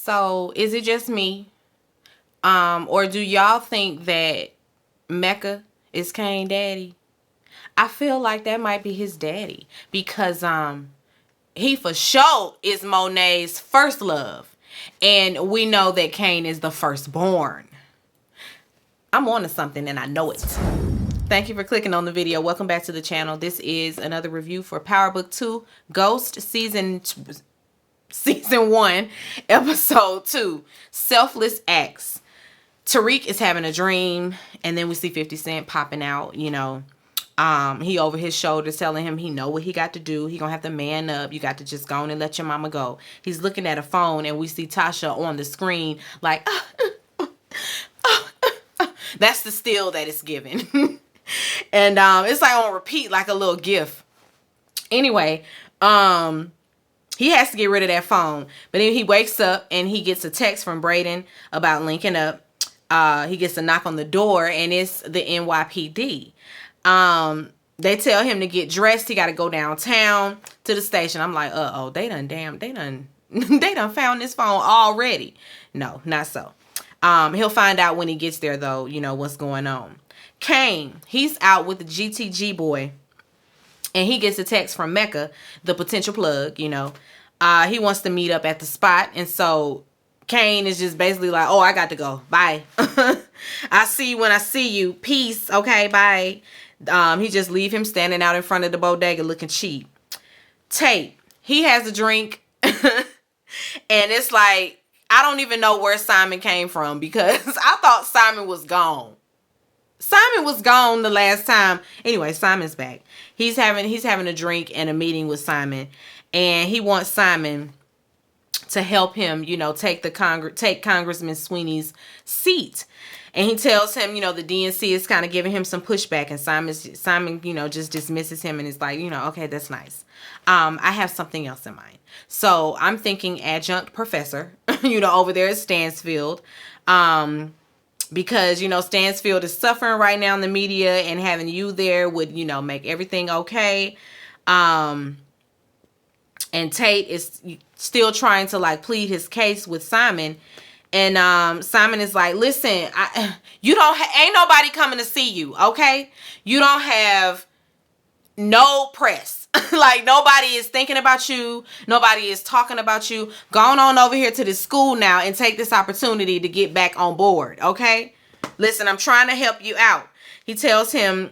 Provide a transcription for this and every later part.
So is it just me? Or do y'all think that Mecca is Kane daddy? I feel like that might be his daddy because he for sure is Monet's first love. And we know that Kane is the firstborn. I'm on to something and I know it. Thank you for clicking on the video. Welcome back to the channel. This is another review for PowerBookII Ghost Season 1, Episode 2, Selfless Acts. Tariq is having a dream, and then we see 50 Cent popping out, you know. He over his shoulder telling him he know what he got to do. He gonna have to man up. You got to just go on and let your mama go. He's looking at a phone, and we see Tasha on the screen like, that's the still that it's giving. And it's like on repeat, like a little gif. Anyway, he has to get rid of that phone. But then he wakes up and he gets a text from Braden about linking up. He gets a knock on the door, and it's the NYPD. They tell him to get dressed. He got to go downtown to the station. I'm like, they done found this phone already. No, not so. He'll find out when he gets there, though, you know, what's going on. Kane, he's out with the GTG boy, and he gets a text from Mecca, the potential plug, you know. He wants to meet up at the spot, and so Kane is just basically like, oh, I got to go. Bye. I see you when I see you. Peace. Okay, bye. He just leave him standing out in front of the bodega looking cheap. Tate, he has a drink, and it's like, I don't even know where Simon came from because I thought Simon was gone. Simon was gone the last time. Anyway, Simon's back. He's having a drink and a meeting with Simon, and he wants Simon to help him, you know, take Congressman Sweeney's seat. And he tells him, you know, the DNC is kind of giving him some pushback, and Simon, you know, just dismisses him and is like, you know, okay, that's nice. I have something else in mind. So I'm thinking adjunct professor, you know, over there at Stansfield. Because, you know, Stansfield is suffering right now in the media, and having you there would, you know, make everything okay. And Tate is still trying to, like, plead his case with Simon. And Simon is like, listen, ain't nobody coming to see you, okay? You don't have no press. Like, nobody is thinking about you. Nobody is talking about you. Go on over here to this school now and take this opportunity to get back on board, okay? Listen, I'm trying to help you out. He tells him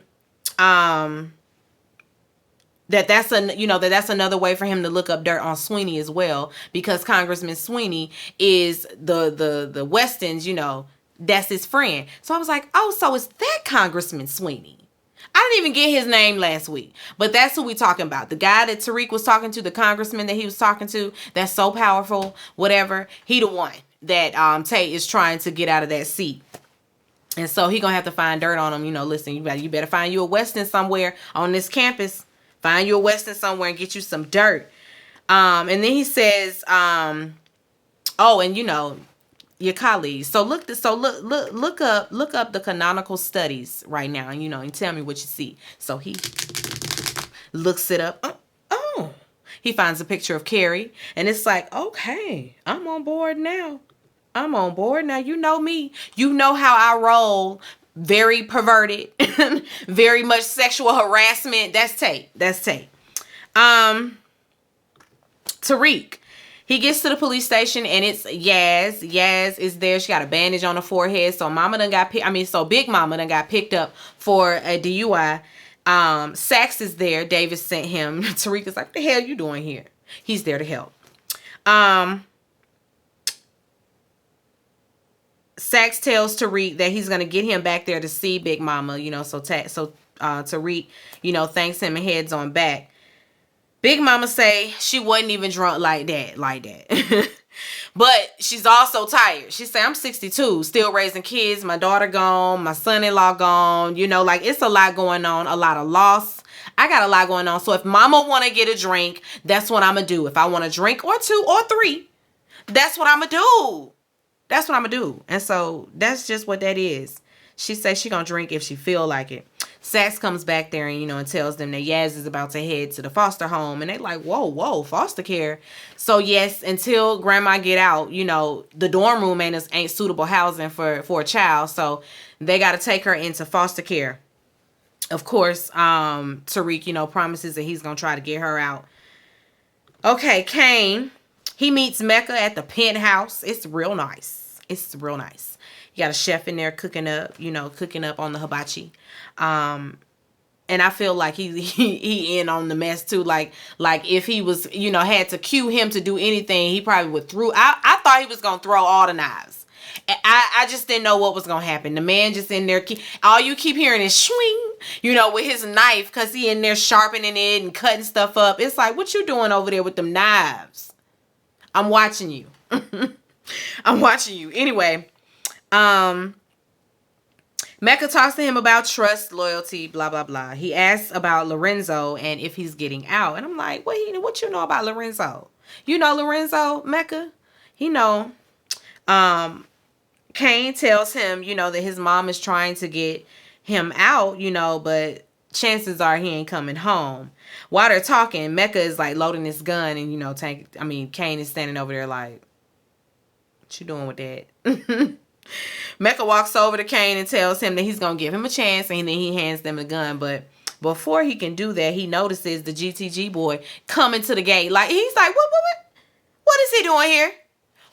that's another way for him to look up dirt on Sweeney as well, because Congressman Sweeney is the Westons, you know, that's his friend. So I was like, oh, so it's that Congressman Sweeney. I didn't even get his name last week, but that's who we talking about. The guy that Tariq was talking to, the congressman that he was talking to, that's so powerful, whatever. He the one that Tate is trying to get out of that seat. And so he gonna have to find dirt on him. You know, listen, you better find you a Weston somewhere on this campus. Find you a Weston somewhere and get you some dirt. And then he says, oh, and you know, your colleagues. So look up the canonical studies right now, and you know, and tell me what you see. So he looks it up. Oh, he finds a picture of Carrie, and it's like, okay, I'm on board now. I'm on board now. You know me. You know how I roll. Very perverted, very much sexual harassment. That's Tate. Tariq. He gets to the police station, and it's Yaz. Yaz is there. She got a bandage on her forehead. So Big Mama done got picked up for a DUI. Sax is there. Davis sent him. Tariq is like, what the hell you doing here? He's there to help. Sax tells Tariq that he's going to get him back there to see Big Mama, you know, so Tariq, you know, thanks him and heads on back. Big Mama say she wasn't even drunk like that. But she's also tired. She say, I'm 62, still raising kids. My daughter gone. My son-in-law gone. You know, like, it's a lot going on. A lot of loss. I got a lot going on. So if Mama want to get a drink, that's what I'm going to do. If I want a drink or 2 or 3, that's what I'm going to do. That's what I'm going to do. And so that's just what that is. She says she going to drink if she feel like it. Sax comes back there and, and tells them that Yaz is about to head to the foster home. And they like, whoa, foster care. So yes, until grandma get out, the dorm room ain't suitable housing for a child. So they got to take her into foster care. Of course, Tariq, promises that he's going to try to get her out. Okay, Kane, he meets Mecca at the penthouse. It's real nice. You got a chef in there cooking up on the hibachi. And I feel like he in on the mess too. Like if he was, had to cue him to do anything, he probably would I thought he was going to throw all the knives. I just didn't know what was going to happen. The man just in there, all you keep hearing is swing, with his knife, because he in there sharpening it and cutting stuff up. It's like, what you doing over there with them knives? I'm watching you. Anyway, Mecca talks to him about trust, loyalty, blah, blah, blah. He asks about Lorenzo and if he's getting out. And I'm like, what you know about Lorenzo? You know Lorenzo, Mecca? He know. Kane tells him, that his mom is trying to get him out, but chances are he ain't coming home. While they're talking, Mecca is like loading his gun and, Kane is standing over there like, what you doing with that? Mecca walks over to Kane and tells him that he's going to give him a chance, and then he hands them the gun. But before he can do that, he notices the GTG boy coming to the gate. Like, he's like, what is he doing here?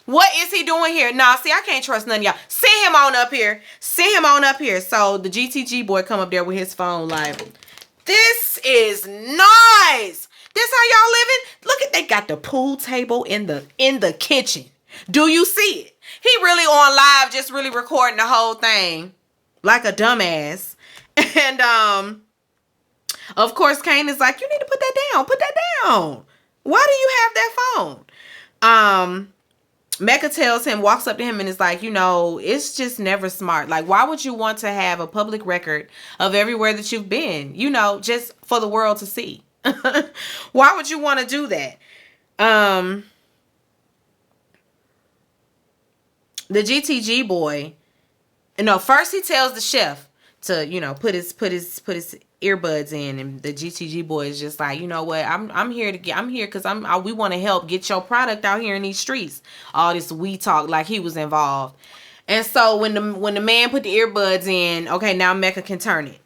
What is he doing here? Nah, see, I can't trust none of y'all. Send him on up here. So the GTG boy come up there with his phone like, this is nice. This how y'all living? Look at, they got the pool table in the kitchen. Do you see it? He really on live, just really recording the whole thing like a dumbass. And of course, Kane is like, you need to put that down. Why do you have that phone? Mecca tells him, walks up to him and is like, it's just never smart. Like, why would you want to have a public record of everywhere that you've been, just for the world to see? Why would you want to do that? The GTG boy, first he tells the chef to, put his earbuds in, and the GTG boy is just like, you know what, I'm here because we want to help get your product out here in these streets. All this we talk like he was involved. And so when the man put the earbuds in, okay, now Mecca can turn it.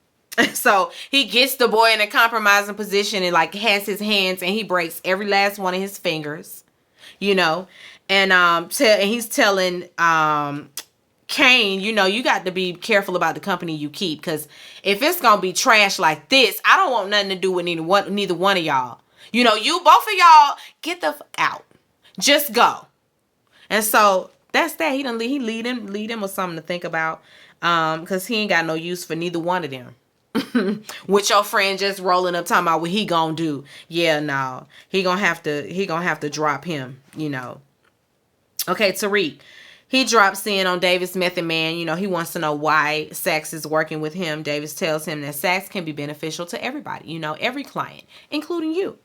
So he gets the boy in a compromising position and like has his hands, and he breaks every last one of his fingers, and he's telling Kane, you got to be careful about the company you keep, because if it's gonna be trash like this, I don't want nothing to do with neither one of y'all. You both of y'all, get the fuck out. Just go. And so that's that. He lead him with something to think about, because he ain't got no use for neither one of them. With your friend just rolling up talking about what he gonna do. Yeah, no, he gonna have to drop him. Okay, Tariq. He drops in on Davis Method Man. He wants to know why Sax is working with him. Davis tells him that Sax can be beneficial to everybody, every client, including you.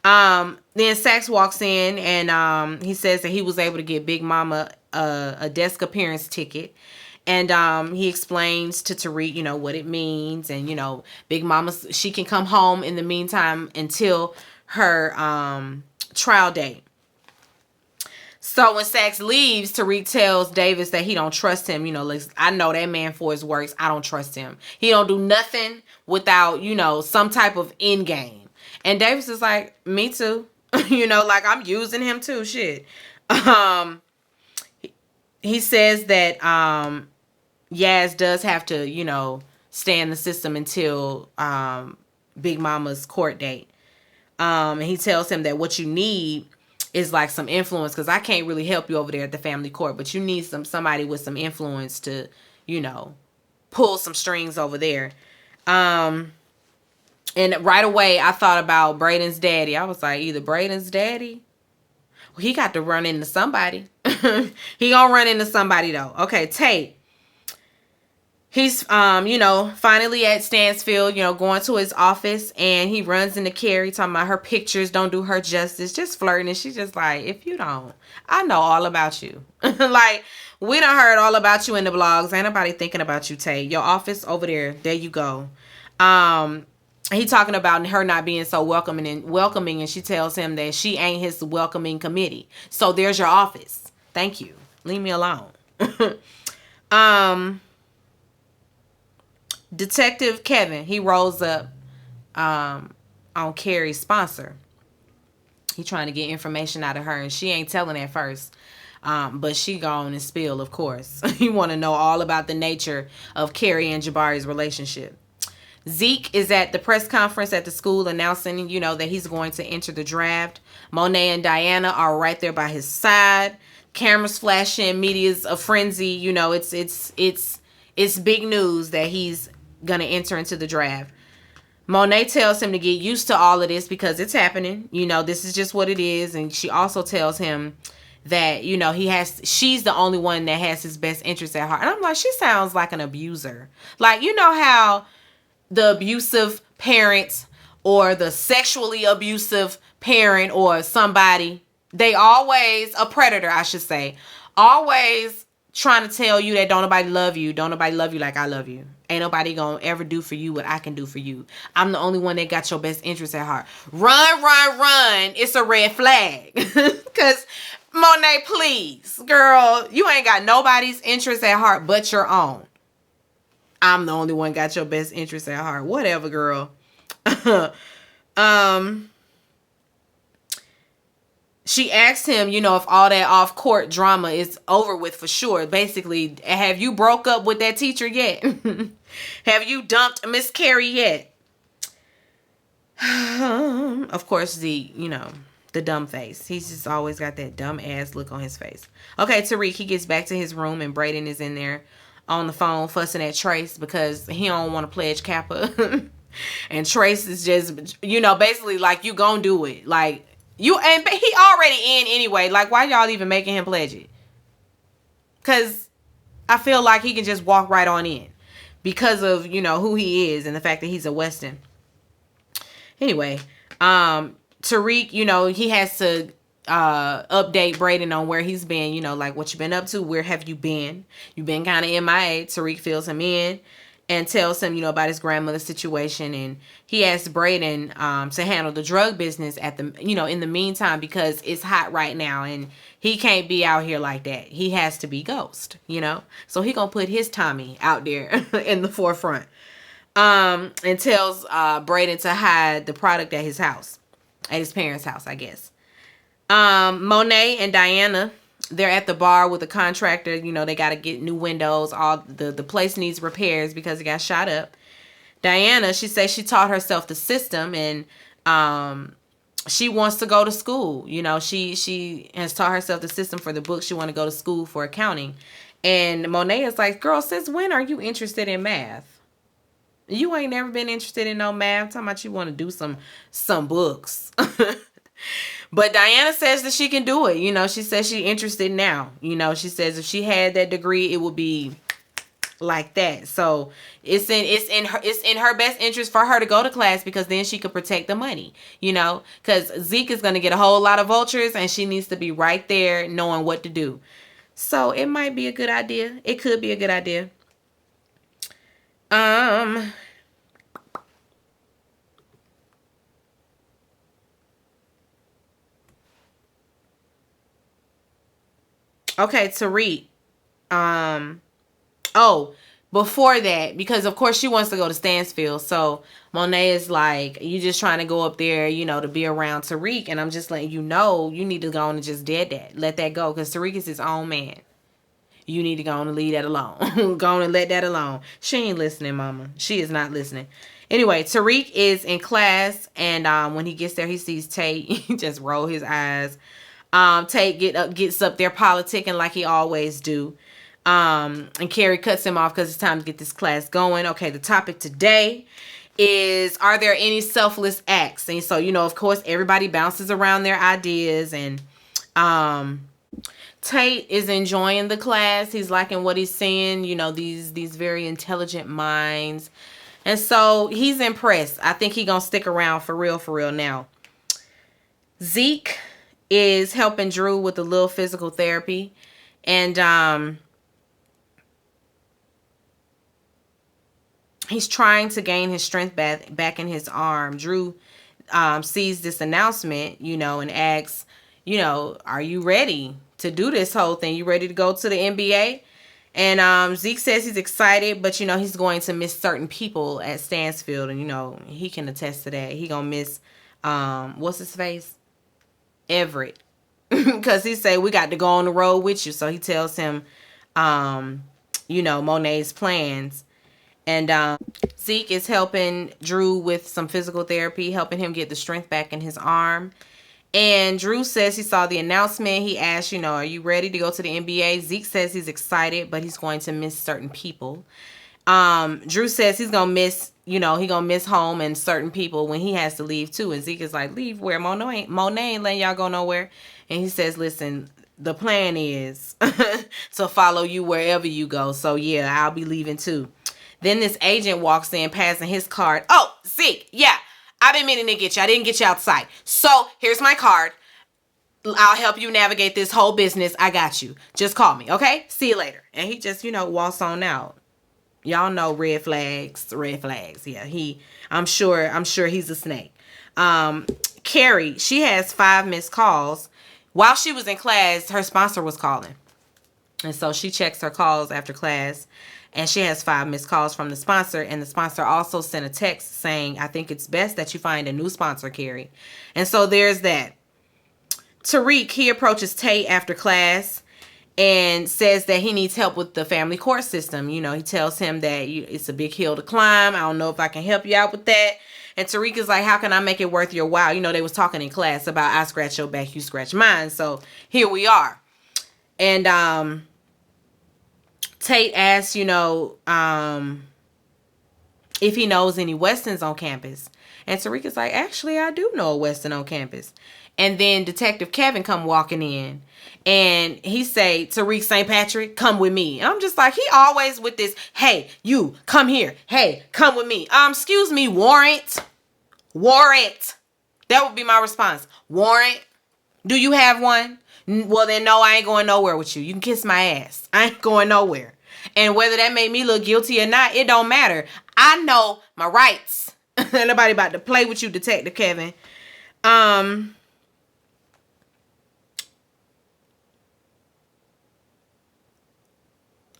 Then Sax walks in and he says that he was able to get Big Mama a desk appearance ticket. And he explains to Tariq, what it means. And, Big Mama, she can come home in the meantime until her trial date. So when Sax leaves, Tariq tells Davis that he don't trust him. I know that man for his works. I don't trust him. He don't do nothing without, some type of end game. And Davis is like, me too. Like I'm using him too. Shit. He says that Yaz does have to, stay in the system until Big Mama's court date. And he tells him that what you need is like some influence, because I can't really help you over there at the family court, but you need somebody with some influence to, pull some strings over there. And right away I thought about Braden's daddy. I was like, either Braden's daddy, well, he got to run into somebody. He gonna run into somebody though. Okay, Tate. He's, finally at Stansfield, going to his office, and he runs into Carrie talking about her pictures don't do her justice, just flirting. And she's just like, if you don't, I know all about you. Like, we done heard all about you in the blogs. Ain't nobody thinking about you, Tate. Your office over there you go. He talking about her not being so welcoming, and she tells him that she ain't his welcoming committee. So there's your office. Thank you. Leave me alone. Detective Kevin, he rolls up on Carrie's sponsor. He trying to get information out of her, and she ain't telling at first. But she gone and spill, of course. You want to know all about the nature of Carrie and Jabari's relationship. Zeke is at the press conference at the school announcing, that he's going to enter the draft. Monet and Diana are right there by his side. Cameras flashing, media's a frenzy. It's big news that he's gonna enter into the draft. Monet tells him to get used to all of this because it's happening. This is just what it is. And she also tells him that, she's the only one that has his best interest at heart. And I'm like, she sounds like an abuser. Like, how the abusive parents or the sexually abusive parent or somebody, they always, a predator, I should say, always trying to tell you that don't nobody love you like I love you. Ain't nobody gonna ever do for you what I can do for you. I'm the only one that got your best interest at heart. Run. It's a red flag. Because, Monet, please, girl, you ain't got nobody's interest at heart but your own. I'm the only one got your best interest at heart. Whatever, girl. She asked him, if all that off-court drama is over with for sure. Basically, have you broke up with that teacher yet? Have you dumped Miss Carrie yet? Of course, the dumb face. He's just always got that dumb ass look on his face. Okay, Tariq, he gets back to his room and Brayden is in there on the phone fussing at Trace because he don't want to pledge Kappa. And Trace is just, basically like, you gonna do it. Like, he already in anyway. Like, why y'all even making him pledge it? Because I feel like he can just walk right on in because of, who he is and the fact that he's a Weston. Anyway, Tariq, he has to update Brayden on where he's been, like what you been up to. Where have you been? You've been kind of MIA. Tariq fills him in and tells him, about his grandmother's situation. And he asks Brayden to handle the drug business at the, in the meantime, because it's hot right now and he can't be out here like that. He has to be Ghost, So he gonna put his Tommy out there in the forefront. And tells Brayden to hide the product at his house, at his parents' house, I guess. Monet and Diana, they're at the bar with a contractor. They got to get new windows. All the place needs repairs because it got shot up. Diana, she says she taught herself the system and she wants to go to school. She has taught herself the system for the book. She want to go to school for accounting. And Monet is like, girl, since when are you interested in math? You ain't never been interested in no math. Talking about you want to do some books. But Diana says that she can do it. She says she's interested now. She says if she had that degree, it would be like that. So it's in her best interest for her to go to class because then she could protect the money. Because Zeke is going to get a whole lot of vultures and she needs to be right there knowing what to do. So it might be a good idea. It could be a good idea. Okay, Tariq. Before that, because of course she wants to go to Stansfield. So Monet is like, you just trying to go up there, to be around Tariq. And I'm just letting you know, you need to go on and just dead that. Let that go. Because Tariq is his own man. You need to go on and leave that alone. Go on and let that alone. She ain't listening, mama. She is not listening. Anyway, Tariq is in class. And when he gets there, he sees Tate. He just roll his eyes. Tate gets up there politicking like he always do. And Carrie cuts him off because it's time to get this class going. Okay, the topic today is, are there any selfless acts? And so, of course, everybody bounces around their ideas. And Tate is enjoying the class. He's liking what he's seeing, these very intelligent minds. And so he's impressed. I think he's going to stick around for real now. Zeke is helping Drew with a little physical therapy. And he's trying to gain his strength back in his arm. Drew sees this announcement, and asks, are you ready to do this whole thing? You ready to go to the NBA? And Zeke says he's excited, but he's going to miss certain people at Stansfield, and he can attest to that. He gonna miss what's his face? Everett. Because he say, we got to go on the road with you. So he tells him Monet's plans. And Zeke is helping Drew with some physical therapy, helping him get the strength back in his arm. And Drew says he saw the announcement. He asked, are you ready to go to the NBA? Zeke says he's excited, but he's going to miss certain people. Drew says he's going to miss, he going to miss home and certain people when he has to leave too. And Zeke is like, leave where? Monet ain't letting y'all go nowhere. And he says, listen, the plan is to follow you wherever you go. So yeah, I'll be leaving too. Then this agent walks in, passing his card. Oh, Zeke, yeah, I've been meaning to get you. I didn't get you outside. So here's my card. I'll help you navigate this whole business. I got you. Just call me, okay? See you later. And he just, walks on out. Y'all know red flags. Yeah, I'm sure he's a snake. Carrie, she has 5 missed calls. While she was in class, her sponsor was calling. And so she checks her calls after class. And she has 5 missed calls from the sponsor. And the sponsor also sent a text saying, I think it's best that you find a new sponsor, Carrie. And so there's that. Tariq, he approaches Tate after class and says that he needs help with the family court system. He tells him that it's a big hill to climb. I don't know if I can help you out with that. And Tariq is like, how can I make it worth your while? They was talking in class about I scratch your back, you scratch mine. So here we are. And Tate asks, if he knows any Westons on campus. And Tariq is like, actually, I do know a Weston on campus. And then Detective Kevin come walking in. And he say, Tariq St. Patrick, come with me. And I'm just like, he always with this, hey, you, come here. Hey, come with me. Excuse me, warrant. That would be my response. Warrant. Do you have one? Well, then no, I ain't going nowhere with you. You can kiss my ass. I ain't going nowhere. And whether that made me look guilty or not, it don't matter. I know my rights. Ain't nobody about to play with you, Detective Kevin.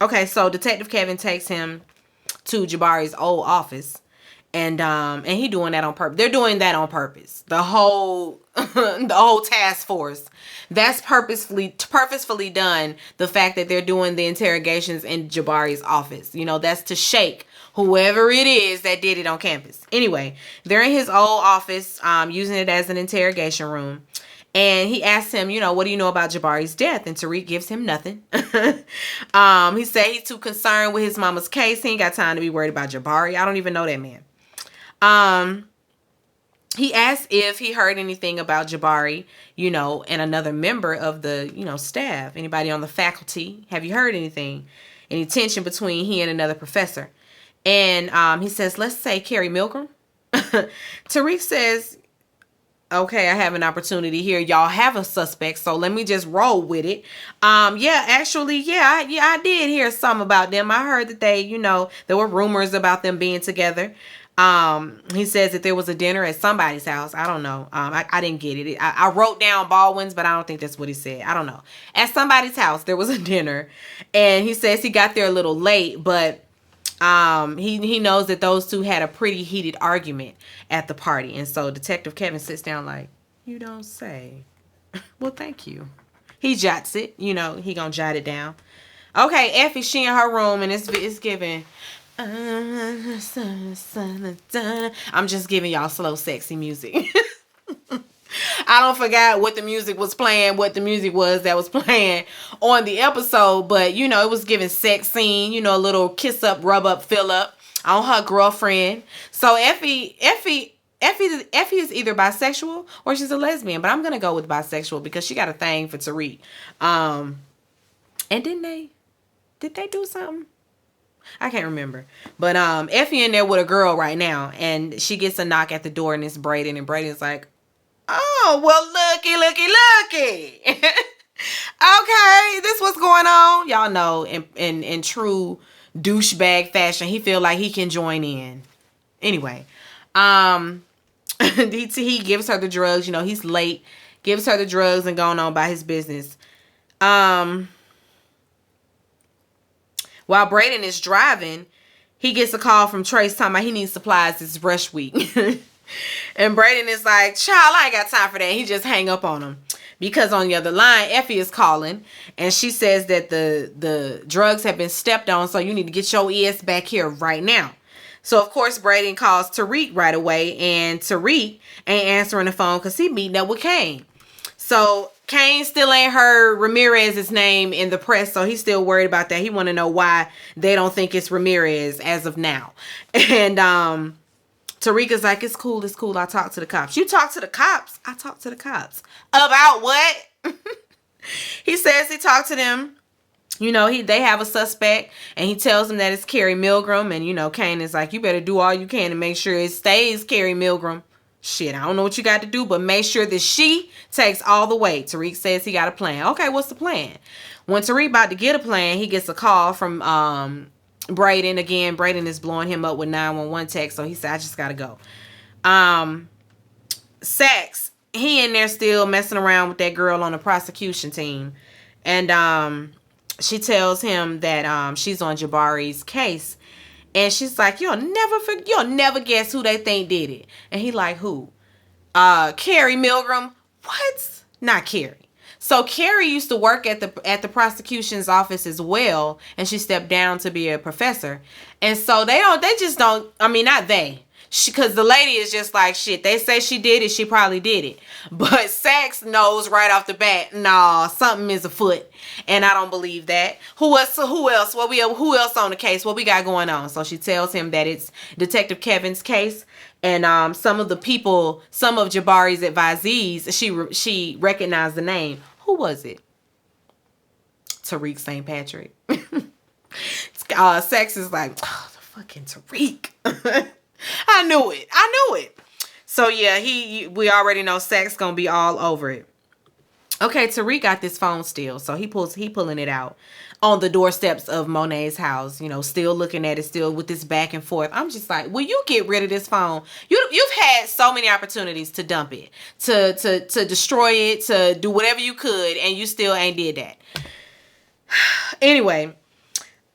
Okay, so Detective Kevin takes him to Jabari's old office. And he doing that on purpose. They're doing that on purpose. The whole task force. That's purposefully done. The fact that they're doing the interrogations in Jabari's office. That's to shake whoever it is that did it on campus. Anyway, they're in his old office, using it as an interrogation room. And he asks him, what do you know about Jabari's death? And Tariq gives him nothing. He said he's too concerned with his mama's case. He ain't got time to be worried about Jabari. I don't even know that man. He asked if he heard anything about Jabari, and another member of the, staff. Anybody on the faculty? Have you heard anything? Any tension between he and another professor? And he says, let's say Carrie Milgram. Tariq says, okay, I have an opportunity here. Y'all have a suspect, so let me just roll with it. I did hear some about them. I heard that they, there were rumors about them being together. He says that there was a dinner at somebody's house. I don't know. I didn't get it. I wrote down Baldwin's, but I don't think that's what he said. I don't know. At somebody's house, there was a dinner, and he says he got there a little late, but he knows that those two had a pretty heated argument at the party. And so Detective Kevin sits down like, you don't say. Well, thank you. He jots it. He gonna jot it down. Okay, Effie, she in her room, and it's giving. I'm just giving y'all slow, sexy music. I don't forget what the music was playing, what the music was that was playing on the episode, but it was giving sex scene, a little kiss up, rub up, fill up on her girlfriend. So Effie is either bisexual or she's a lesbian, but I'm gonna go with bisexual because she got a thing for Tariq. And did they do something? I can't remember. But Effie in there with a girl right now, and she gets a knock at the door, and it's Brayden, and Brayden's like, oh, well, looky. Okay, this what's going on. Y'all know in true douchebag fashion. He feel like he can join in. Anyway, he gives her the drugs. You know, he's late. Gives her the drugs and going on by his business. While Brayden is driving, he gets a call from Trace talking about he needs supplies. It's rush week. And Brayden is like, child, I ain't got time for that. He just hang up on him. Because on the other line, Effie is calling. And she says that the drugs have been stepped on. So you need to get your ass back here right now. So, of course, Brayden calls Tariq right away. And Tariq ain't answering the phone because he meeting up with Kane. So Kane still ain't heard Ramirez's name in the press, so he's still worried about that. He want to know why they don't think it's Ramirez as of now. And Tariq's like, it's cool. I talk to the cops. You talk to the cops? I talk to the cops. About what? He says he talked to them. You know, they have a suspect, and he tells them that it's Carrie Milgram. And, you know, Kane is like, you better do all you can to make sure it stays Carrie Milgram. Shit, I don't know what you got to do, but make sure that she takes all the weight. Tariq says he got a plan. Okay, what's the plan? When Tariq about to get a plan, he gets a call from Brayden. Again, Brayden is blowing him up with 911 text, so he said, I just got to go. Sax, he in there still messing around with that girl on the prosecution team. And she tells him that she's on Jabari's case. And she's like, you'll never guess who they think did it. And he like, who? Carrie Milgram. What? Not Carrie. So Carrie used to work at the prosecution's office as well, and she stepped down to be a professor. And so because the lady is just like, shit, they say she did it, she probably did it. But Sax knows right off the bat, nah, something is afoot, and I don't believe that. Who else? Who else on the case? What we got going on? So she tells him that it's Detective Kevin's case, and some of Jabari's advisees, she recognized the name. Who was it? Tariq St. Patrick. Sax is like, oh, the fucking Tariq. I knew it. So yeah, we already know Sax gonna be all over it. Okay, Tariq got this phone still, so he pulling it out on the doorsteps of Monet's house. You know, still looking at it, still with this back and forth. I'm just like, will you get rid of this phone? You've had so many opportunities to dump it, to destroy it, to do whatever you could, and you still ain't did that. Anyway.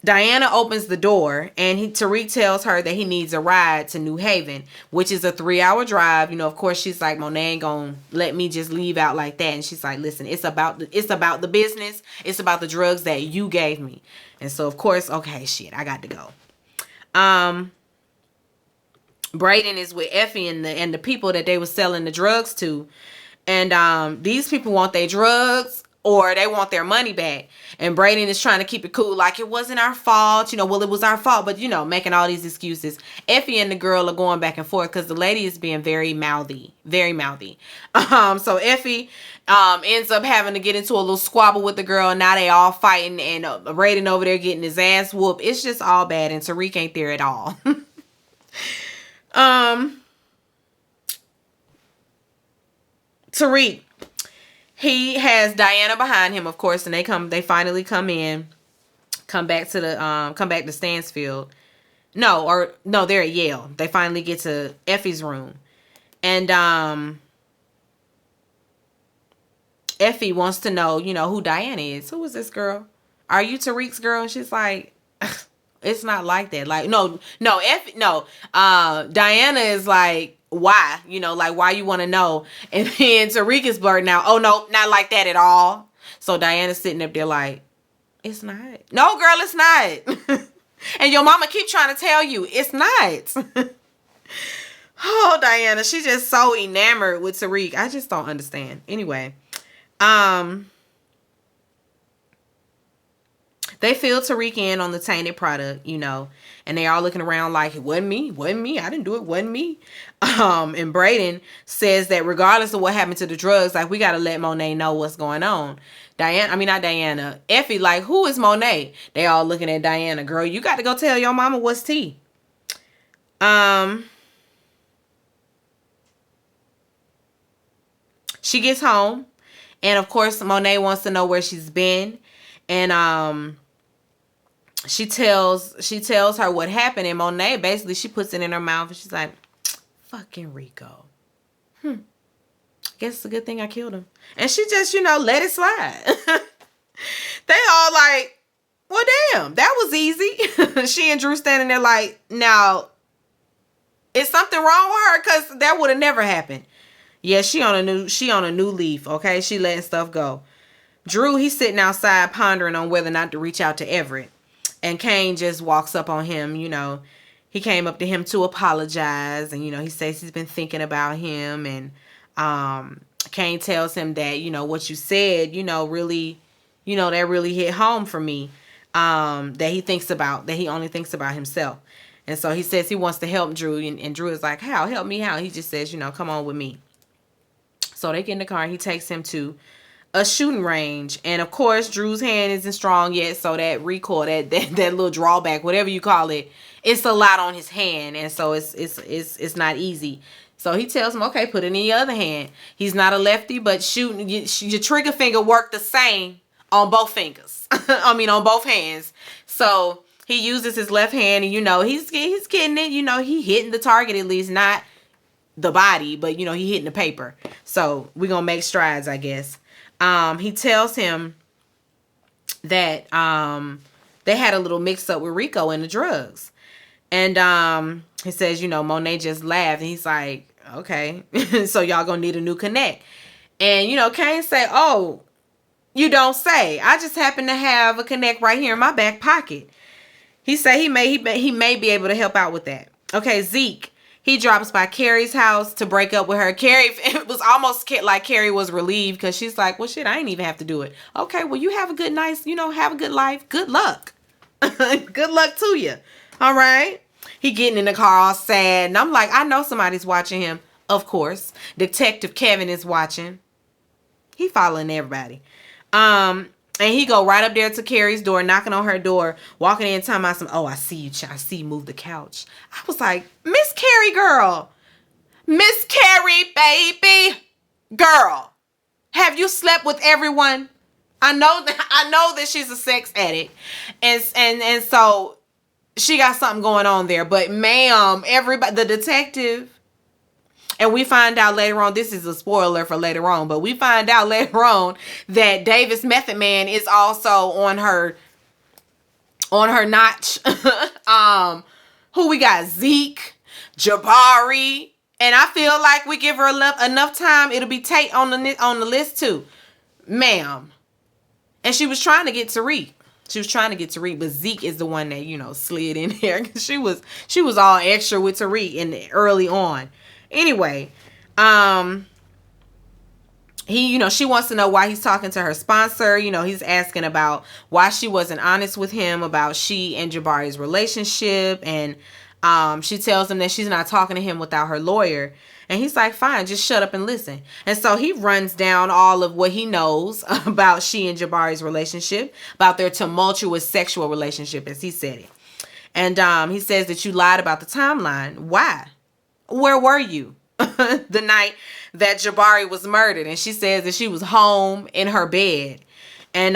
Diana opens the door, and Tariq tells her that he needs a ride to New Haven, which is a 3-hour drive. You know, of course, she's like, Monet ain't gonna let me just leave out like that. And she's like, listen, it's about the business. It's about the drugs that you gave me. And so, of course, okay, shit, I got to go. Brayden is with Effie and the people that they were selling the drugs to. And these people want their drugs, or they want their money back. And Brayden is trying to keep it cool, like it wasn't our fault. You know, well, it was our fault, but, you know, making all these excuses. Effie and the girl are going back and forth because the lady is being very mouthy. Very mouthy. So Effie ends up having to get into a little squabble with the girl. Now they all fighting, and Brayden over there getting his ass whooped. It's just all bad, and Tariq ain't there at all. Tariq. He has Diana behind him, of course, and they finally come back to Stansfield. No, they're at Yale. They finally get to Effie's room. And Effie wants to know, you know, who Diana is. Who is this girl? Are you Tariq's girl? And she's like, it's not like that. Like, Diana is like, why? You know, like, why you want to know? And then Tariq is blurting out, oh, no, not like that at all. So Diana's sitting up there like, it's not. No, girl, it's not. And your mama keep trying to tell you, it's not. Oh, Diana, she's just so enamored with Tariq. I just don't understand. Anyway, they fill Tariq in on the tainted product, you know, and they all looking around like, it wasn't me, I didn't do it, wasn't me. And Brayden says that regardless of what happened to the drugs, like, we got to let Monet know what's going on. Effie, like, who is Monet? They all looking at Diana. Girl, you got to go tell your mama what's tea. She gets home, and of course, Monet wants to know where she's been. And she tells her what happened, and Monet basically she puts it in her mouth and she's like, fucking Rico. Guess it's a good thing I killed him. And she just, let it slide. They all like, well, damn, that was easy. She and Drew standing there like, now, is something wrong with her? Because that would have never happened. Yeah, she on a new leaf, okay? She letting stuff go. Drew, he's sitting outside pondering on whether or not to reach out to Everett. And Kane just walks up on him, He came up to him to apologize. And, he says he's been thinking about him. And Kane tells him that, what you said, really, that really hit home for me. That he only thinks about himself. And so he says he wants to help Drew. And Drew is like, how? Help me how? He just says, come on with me. So they get in the car and he takes him to a shooting range. And of course, Drew's hand isn't strong yet. So that recoil, that little drawback, whatever you call it, it's a lot on his hand. And so it's not easy. So he tells him, okay, put it in your other hand. He's not a lefty, but shooting, your trigger finger worked the same on both fingers. On both hands. So he uses his left hand and, he's getting it. He hitting the target at least, not the body, but, he hitting the paper. So we're going to make strides, I guess. He tells him that they had a little mix up with Rico and the drugs. And he says, Monet just laughed. And he's like, okay, so y'all going to need a new connect. And, Kane say, oh, you don't say. I just happen to have a connect right here in my back pocket. He said he may be able to help out with that. Okay, Zeke. He drops by Carrie's house to break up with her. Carrie, it was almost like Carrie was relieved because she's like, well, shit, I ain't even have to do it. Okay, well, you have a good night, have a good life. Good luck. Good luck to you. All right. He getting in the car all sad. And I'm like, I know somebody's watching him. Of course. Detective Kevin is watching. He following everybody. And he go right up there to Carrie's door, knocking on her door, walking in, talking about oh, I see you move the couch. I was like, Miss Carrie, girl. Miss Carrie, baby. Girl. Have you slept with everyone? I know that she's a sex addict. And so she got something going on there. But ma'am, everybody, the detective, and we find out later on, this is a spoiler for later on, but we find out later on that Davis Method Man is also on her notch. Who we got? Zeke, Jabari, and I feel like we give her enough time, it'll be Tate on the list too, ma'am. And she was trying to get Tariq. But Zeke is the one that slid in there. She was all extra with Tariq early on. Anyway, she wants to know why he's talking to her sponsor. He's asking about why she wasn't honest with him about she and Jabari's relationship. And she tells him that she's not talking to him without her lawyer. And he's like, fine, just shut up and listen. And so he runs down all of what he knows about she and Jabari's relationship, about their tumultuous sexual relationship, as he said it. And he says that you lied about the timeline. Why? Where were you the night that Jabari was murdered? And she says that she was home in her bed. And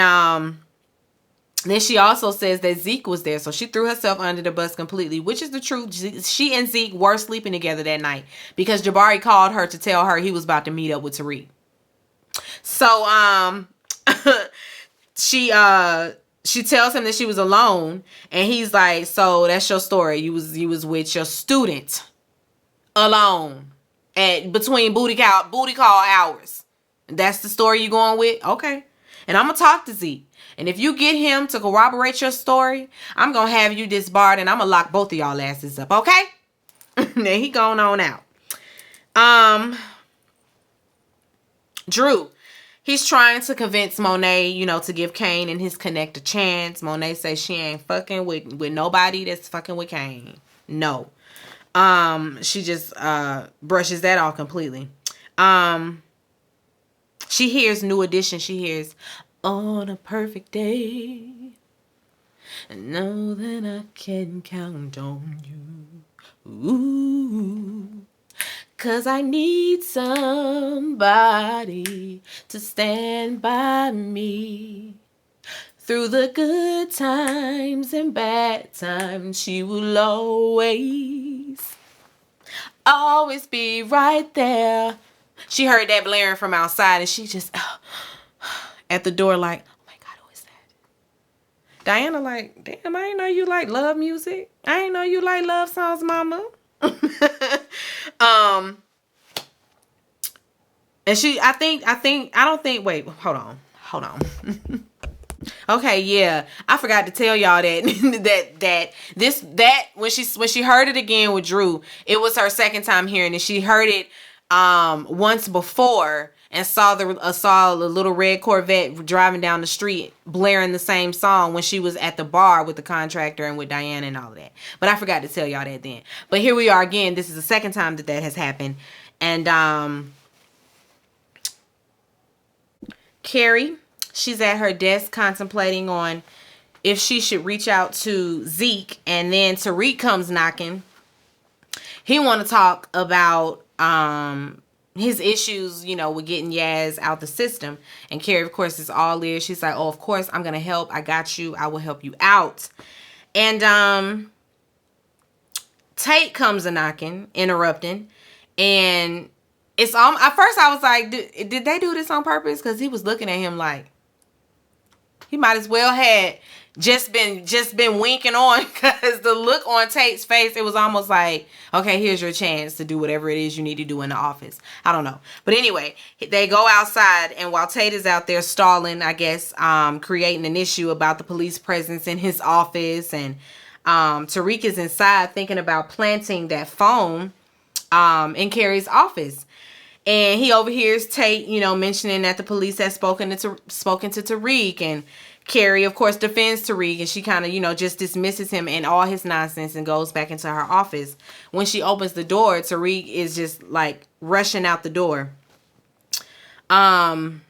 then she also says that Zeke was there. So she threw herself under the bus completely, which is the truth. She and Zeke were sleeping together that night because Jabari called her to tell her he was about to meet up with Tariq. So she tells him that she was alone. And he's like, so that's your story. You was with your student. Alone between booty call hours. That's the story you going with? Okay. And I'm going to talk to Zeke. And if you get him to corroborate your story, I'm going to have you disbarred and I'm going to lock both of y'all asses up. Okay? Then he going on out. Drew. He's trying to convince Monet, to give Kane and his connect a chance. Monet says she ain't fucking with nobody that's fucking with Kane. No. She just brushes that off completely. She hears New Edition. She hears, on a perfect day, I know that I can count on you. Ooh, 'cause I need somebody to stand by me Through the good times and bad times, she will always be right there. She heard that blaring from outside, and she just at the door like, oh my God, who is that? Diana like, damn, I ain't know you like love music. I ain't know you like love songs, mama. And she, wait, hold on. Okay, yeah, I forgot to tell y'all that when she heard it again with Drew, it was her second time hearing it. She heard it once before and saw the little red Corvette driving down the street blaring the same song when she was at the bar with the contractor and with Diana and all of that. But I forgot to tell y'all that then. But here we are again. This is the second time that has happened, and Carrie, she's at her desk contemplating on if she should reach out to Zeke, and then Tariq comes knocking. He want to talk about his issues, with getting Yaz out the system. And Carrie, of course, is all ears. She's like, oh, of course, I'm going to help. I got you. I will help you out. And Tate comes a knocking, interrupting, and it's at first I was like, did they do this on purpose? Because he was looking at him like he might as well had just been winking on, because the look on Tate's face, it was almost like, okay, here's your chance to do whatever it is you need to do in the office. I don't know. But anyway, they go outside, and while Tate is out there stalling, I guess, creating an issue about the police presence in his office, and Tariq is inside thinking about planting that phone in Carrie's office. And he overhears Tate, mentioning that the police has spoken to Tariq, and Carrie, of course, defends Tariq, and she kind of, just dismisses him and all his nonsense and goes back into her office. When she opens the door, Tariq is just like rushing out the door. Monet,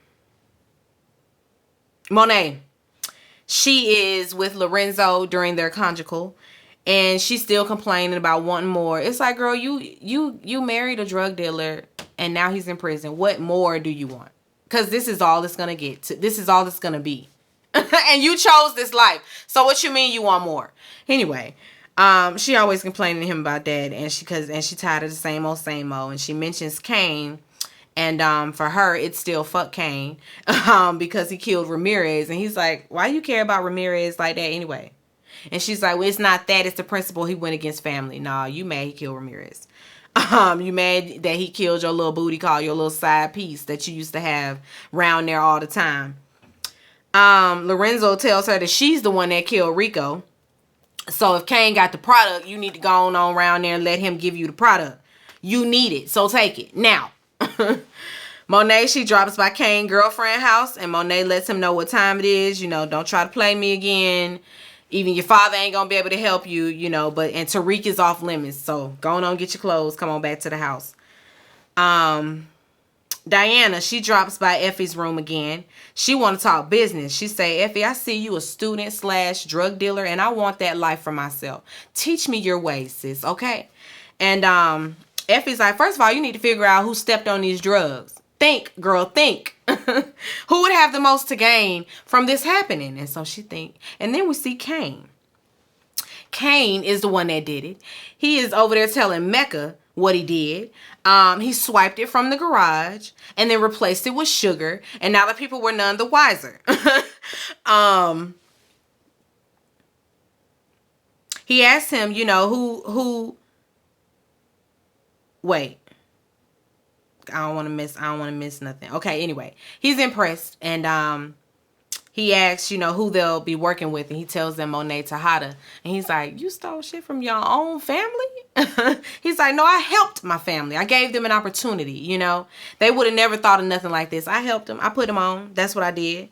she is with Lorenzo during their conjugal, and she's still complaining about wanting more. It's like, girl, you married a drug dealer, and now he's in prison. What more do you want? Because this is all it's gonna get. This is all it's gonna be. And you chose this life. So what you mean you want more? Anyway, she always complaining to him about that, and she tired of the same old. And she mentions Kane, and for her it's still fuck Kane, because he killed Ramirez, and he's like, why you care about Ramirez like that anyway? And she's like, well, it's not that, it's the principle. He went against family. Nah, you mad he killed Ramirez. You mad that he killed your little booty call, your little side piece that you used to have round there all the time. Lorenzo tells her that she's the one that killed Rico. So if Kane got the product, you need to go on around there and let him give you the product. You need it, so take it now. Monet, she drops by Kane's girlfriend's house, and Monet lets him know what time it is. Don't try to play me again. Even your father ain't gonna be able to help you, and Tariq is off limits. So go on, get your clothes. Come on back to the house. Diana, she drops by Effie's room again. She want to talk business. She say, Effie, I see you a student/drug dealer, and I want that life for myself. Teach me your ways, sis, okay? And Effie's like, first of all, you need to figure out who stepped on these drugs. Think, girl, think. Who would have the most to gain from this happening? And so she think. And then we see Kane. Kane is the one that did it. He is over there telling Mecca what he did. He swiped it from the garage and then replaced it with sugar, and now the people were none the wiser. He asked him, who wait, I don't want to miss nothing. Okay, anyway, he's impressed, and he asks, who they'll be working with, and he tells them Monet Tejada. And he's like, you stole shit from your own family? He's like, no, I helped my family. I gave them an opportunity, They would have never thought of nothing like this. I helped them. I put them on. That's what I did.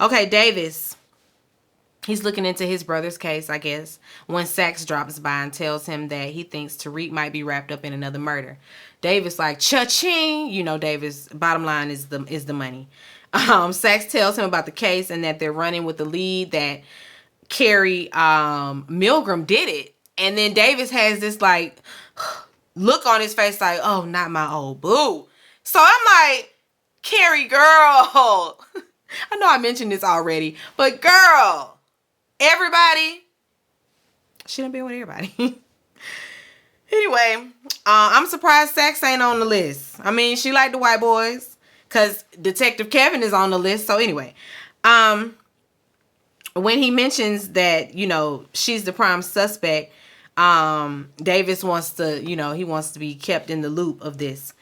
Okay, Davis. He's looking into his brother's case, I guess, when Sax drops by and tells him that he thinks Tariq might be wrapped up in another murder. Davis like, cha-ching! Davis, bottom line is the money. Sax tells him about the case and that they're running with the lead that Carrie Milgram did it. And then Davis has this like look on his face like, oh, not my old boo. So I'm like, Carrie, girl, I know I mentioned this already, but girl, everybody, she done been with everybody. Anyway, I'm surprised Sax ain't on the list. I mean, she like the white boys, cause Detective Kevin is on the list. So anyway, when he mentions that, you know, she's the prime suspect, Davis wants to, you know, he wants to be kept in the loop of this.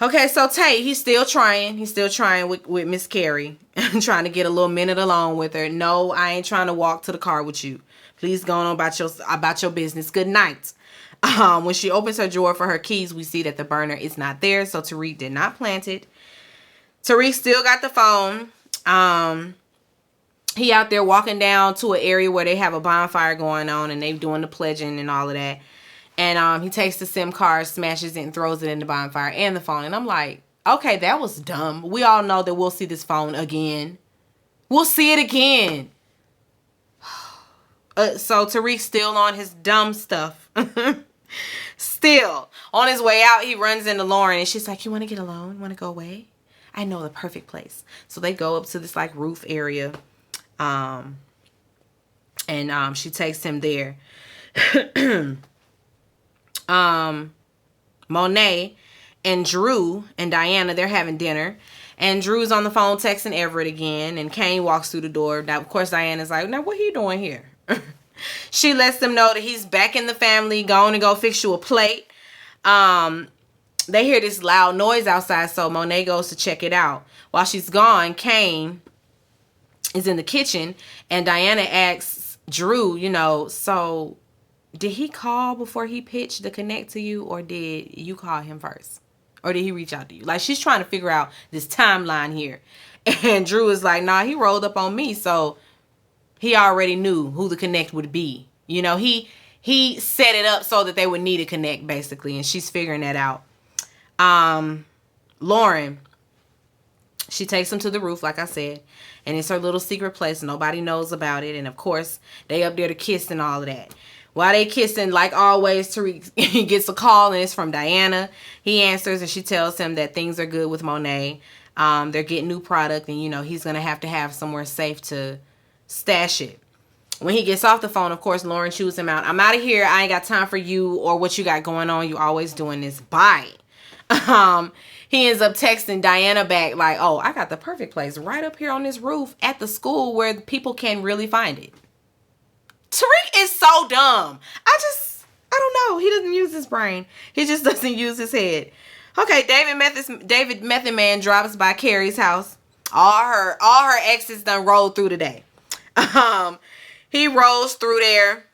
Okay, so Tate, he's still trying with Miss Carrie, trying to get a little minute alone with her. No, I ain't trying to walk to the car with you. Please go on about your business. Good night. When she opens her drawer for her keys, we see that the burner is not there, so Tariq did not plant it. Tariq still got the phone. He out there walking down to an area where they have a bonfire going on and they doing the pledging and all of that. And he takes the SIM card, smashes it, and throws it in the bonfire and the phone. And I'm like, okay, that was dumb. We all know that we'll see this phone again. We'll see it again. So Tariq's still on his dumb stuff. Still. On his way out, he runs into Lauren. And she's like, you want to get alone? Want to go away? I know the perfect place. So they go up to this like roof area. And she takes him there. Monet and Drew and Diana, they're having dinner, and Drew's on the phone texting Everett again, and Kane walks through the door. Now, of course, Diana's like, now what he doing here? She lets them know that he's back in the family, going to go fix you a plate. They hear this loud noise outside, so Monet goes to check it out. While she's gone, Kane is in the kitchen, and Diana asks Drew, you know, so did he call before he pitched the connect to you, or did you call him first? Or did he reach out to you? Like, she's trying to figure out this timeline here. And Drew is like, nah, he rolled up on me, so he already knew who the connect would be. You know, he set it up so that they would need a connect, basically, and she's figuring that out. Lauren, she takes him to the roof, like I said, and it's her little secret place. Nobody knows about it, and of course, they up there to kiss and all of that. While they kissing, like always, Tariq gets a call, and it's from Diana. He answers, and she tells him that things are good with Monet. They're getting new product, and, you know, he's going to have somewhere safe to stash it. When he gets off the phone, of course, Lauren chews him out. I'm out of here. I ain't got time for you or what you got going on. You always doing this. Bye. He ends up texting Diana back like, oh, I got the perfect place right up here on this roof at the school where people can really find it. Tariq is so dumb. I don't know. He doesn't use his brain. He just doesn't use his head. Okay, David Method Man drops by Carrie's house. All her exes done rolled through today. He rolls through there,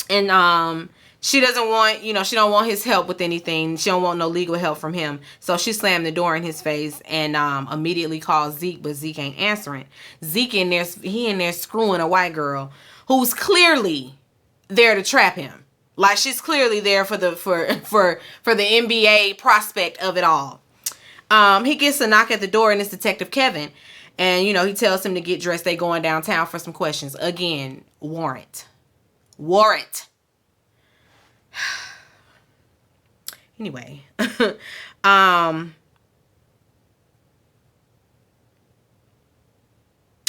and she doesn't want, you know, she don't want his help with anything. She don't want no legal help from him. So she slammed the door in his face and immediately calls Zeke, but Zeke ain't answering. Zeke in there screwing a white girl who's clearly there to trap him. Like, she's clearly there for the NBA prospect of it all. He gets a knock at the door, and it's Detective Kevin. And, you know, he tells him to get dressed. They going downtown for some questions. Again, warrant. Anyway.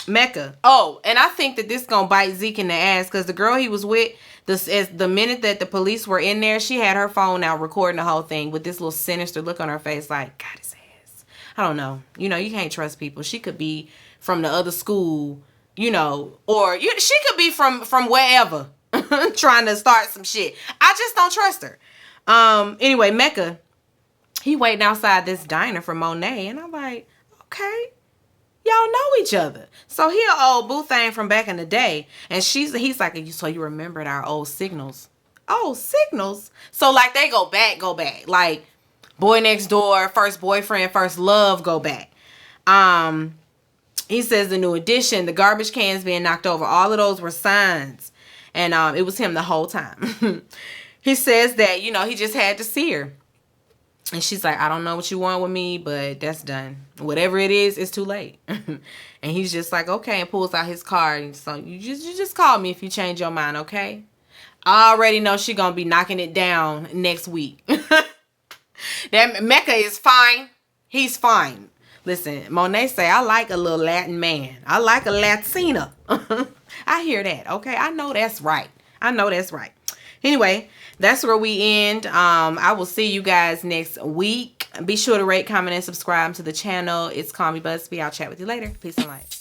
Mecca. Oh, and I think that this gonna bite Zeke in the ass, because the girl he was with, the minute that the police were in there, she had her phone out recording the whole thing with this little sinister look on her face like, God, his ass. I don't know. You know, you can't trust people. She could be from the other school, you know, or she could be from wherever trying to start some shit. I just don't trust her. Anyway, Mecca, he waiting outside this diner for Monet, and I'm like, okay. Y'all know each other. So he an old boo thing from back in the day. And he's like, so you remembered our old signals. Oh, signals? So like they go back. Like Boy Next Door, First Boyfriend, First Love go back. He says the new edition, the garbage cans being knocked over, all of those were signs. And it was him the whole time. He says that, you know, he just had to see her. And she's like, I don't know what you want with me, but that's done. Whatever it is, it's too late. And he's just like, okay, and pulls out his card. And so you just call me if you change your mind, okay? I already know she gonna be knocking it down next week. That Mecca is fine. He's fine. Listen, Monet say, I like a little Latin man. I like a Latina. I hear that. Okay, I know that's right. I know that's right. Anyway, that's where we end. I will see you guys next week. Be sure to rate, comment, and subscribe to the channel. It's Call Me Busby. I'll chat with you later. Peace and light.